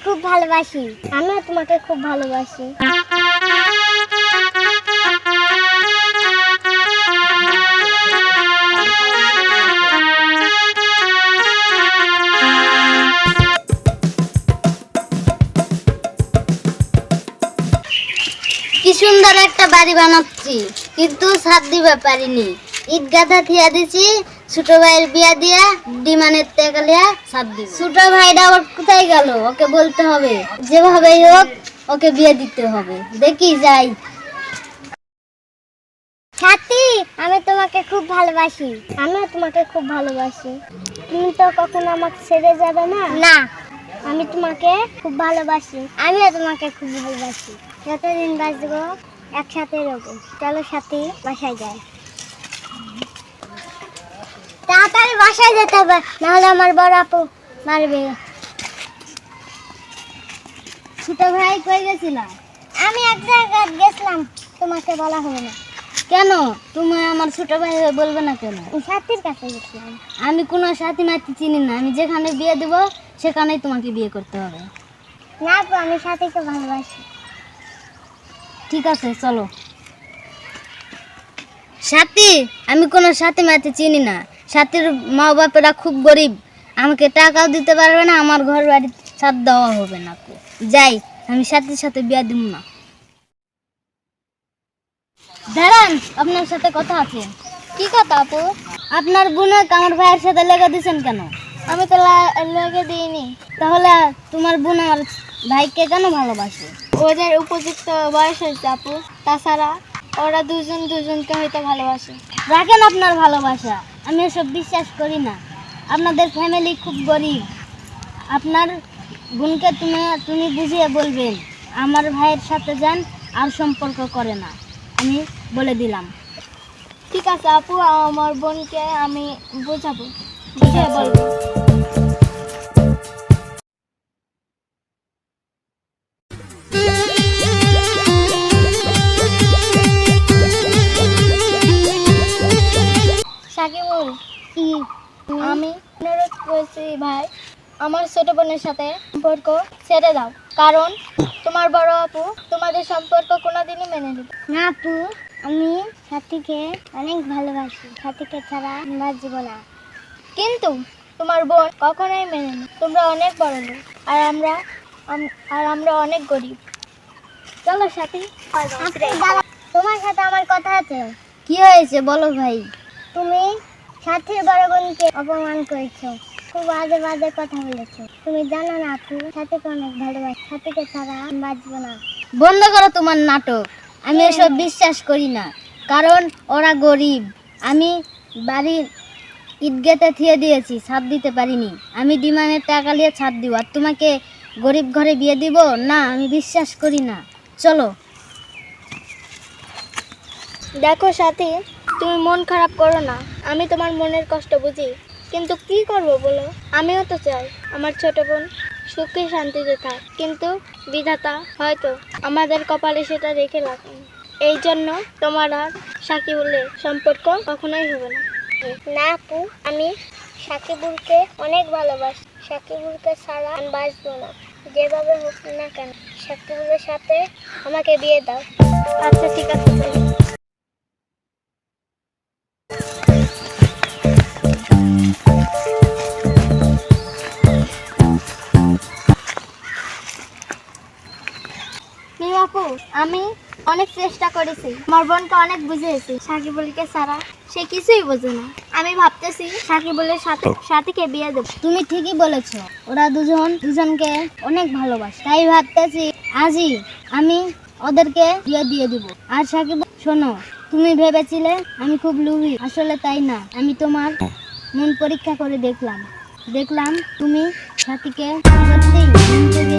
খুব ভালোবাসি। আমিও তোমাকে খুব ভালোবাসি। কি সুন্দর একটা বাড়ি বানাচ্ছি, কিন্তু ছাদ দিতে পারিনি। ইট গাঁথা থিয়া দিছি, ছোট ভাইয়ের বিয়া দিয়া ডিমানের টাকা লিয়া ছাদ দিব। ছোট ভাইটা আবার কোথায় গেল? ওকে বলতে হবে, যেভাবেই হোক ওকে বিয়ে দিতে হবে। দেখি যাই। সাথী, আমি তোমাকে খুব ভালোবাসি। আমিও তোমাকে খুব ভালোবাসি। তুমি তো কখনো আমাকে ছেড়ে যাবে না। না, আমি তোমাকে খুব ভালোবাসি। আমিও তোমাকে খুব ভালোবাসি। যতদিন বাঁচবো একসাথে রবো। চলো সাথী, বাসায় যাই। তাড়াতাড়ি বাসায় যেতে হবে, নাহলে আমার বড় আপু মারবে। ছোট ভাই কই গেছিলাম? আমি এক জায়গায় গেছিলাম, তোমাকে বলা হবে না। কেন? তুমি আমার ছোট ভাই বলবে না কেন? সাথীর কাছে গেছিলাম। আমি কোনো সাথী মাতি চিনি না। আমি যেখানে বিয়ে দেব সেখানেই তোমাকে বিয়ে করতে হবে। না আপু, আমি সাথীকে ভালোবাসি। ঠিক আছে, চলো। সাথী, আমি কোনো সাথী মাতি চিনি না। সাথীর মা বাপেরা খুব গরিব, আমাকে টাকাও দিতে পারবে না, আমার ঘর বাড়ি ছাদ দেওয়া হবে না। যাই, আমি সাথীর সাথে বিয়ে দিব না। দাঁড়ান, আপনার সাথে কথা আছে। কি কথা আপু? আপনার বোনকে আমার ভাইয়ের সাথে লেগে দিয়েছেন কেন? আমি তো লেগে দিইনি। তাহলে তোমার বোন আমার ভাইকে কেন ভালোবাসে? ওদের উপযুক্ত বয়স হয়েছে আপু। তাছাড়া ওরা দুজন দুজনকে হয়তো ভালোবাসে। রাখেন আপনার ভালোবাসা, আমি এসব বিশ্বাস করি না। আপনাদের ফ্যামিলি খুব গরিব। আপনার বোনকে তুমি বুঝিয়ে বলবেন আমার ভাইয়ের সাথে যান, আর সম্পর্ক করে না। আমি বলে দিলাম। ঠিক আছে আপু, আমার বোনকে আমি বোঝাবো, বুঝিয়ে বলবো। সাকিবুল, কি আমি অনুরোধ করছি ভাই, আমার ছোট বোনের সাথে সম্পর্ক ছেড়ে দাও। কারণ তোমার বড় আপু তোমাদের সম্পর্ক কোনোদিনই মেনে নেবে না। আপু, আমি সাথীকে অনেক ভালোবাসি। সাথীকে ছাড়া বাঁচব না। কিন্তু তোমার বোন কখনোই মেনে নেবে। তোমরা অনেক বড় লোক, আর আমরা অনেক গরিব। চলো সাথী। তোমার সাথে আমার কথা আছে। কি হয়েছে বলো ভাই? তুমি সাথীর বড় বোনকে অপমান করেছো, খুব বাজে বাজে কথা বলেছো। তুমি জানো না আপু, সাথীকে অনেক ভালোবাসি। সাথীকে ছাড়া আমি বাঁচব না। বন্ধ করো তোমার নাটক। আমি এসব বিশ্বাস করি না। কারণ ওরা গরিব। আমি বাড়ির ইট গেতে থিয়ে দিয়েছি, ছাদ দিতে পারিনি। আমি ডিমান্ডের টাকা নিয়ে ছাদ দিব, আর তোমাকে গরিব ঘরে বিয়ে দিব না? আমি বিশ্বাস করি না। চলো। দেখো সাথী, তুমি মন খারাপ করো না। আমি তোমার মনের কষ্ট বুঝি, কিন্তু কি করব বলো? আমিও তো চাই আমার ছোট বোন সুখে শান্তিতে থাক, কিন্তু বিধাতা হয়তো আমাদের কপালে সেটা রেখে রাখেন। এই জন্য তোমার আর সাকিবুলের সম্পর্ক কখনোই হবে না। না আপু, আমি সাকিবুলকে অনেক ভালোবাসি। সাকিবুলকে ছাড়া আমি বাঁচবো না। যেভাবে হোক না কেন সাকিবুলের সাথে আমাকে বিয়ে দাও। আচ্ছা ঠিক আছে। আপু, আমি অনেক চেষ্টা করেছি, আমার বোনকে অনেক বুঝিয়েছি। সাকিবুলকে ছাড়া সে কিছুই বোঝে না। আমি ভাবতেছি সাকিবুলের সাথীকে বিয়ে দেব। তুমি ঠিকই বলেছো, ওরা দুজনকে অনেক ভালোবাসে। তাই ভাবতেছি আজই আমি ওদেরকে বিয়ে দিয়ে দিব। আর সাকিব, শোনো, তুমি ভেবেছিলে আমি খুব লোভী, আসলে তাই না। আমি তোমার মন পরীক্ষা করে দেখলাম তুমি সাথীকে সত্যিই মন থেকে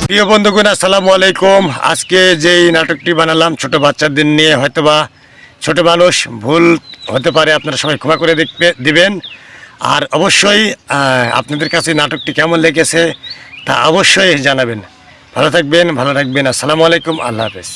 প্রিয় বন্ধুগণ, আসসালামু আলাইকুম। আজকে যেই নাটকটি বানালাম ছোট বাচ্চাদের নিয়ে, হয়তোবা ছোট মানুষ, ভুল হতে পারে, আপনারা সবাই ক্ষমা করে দিবেন। আর অবশ্যই আপনাদের কাছে নাটকটি কেমন লেগেছে তা অবশ্যই জানাবেন। ভালো থাকবেন, ভালো রাখবেন। আসসালামু আলাইকুম, আল্লাহ হাফেজ।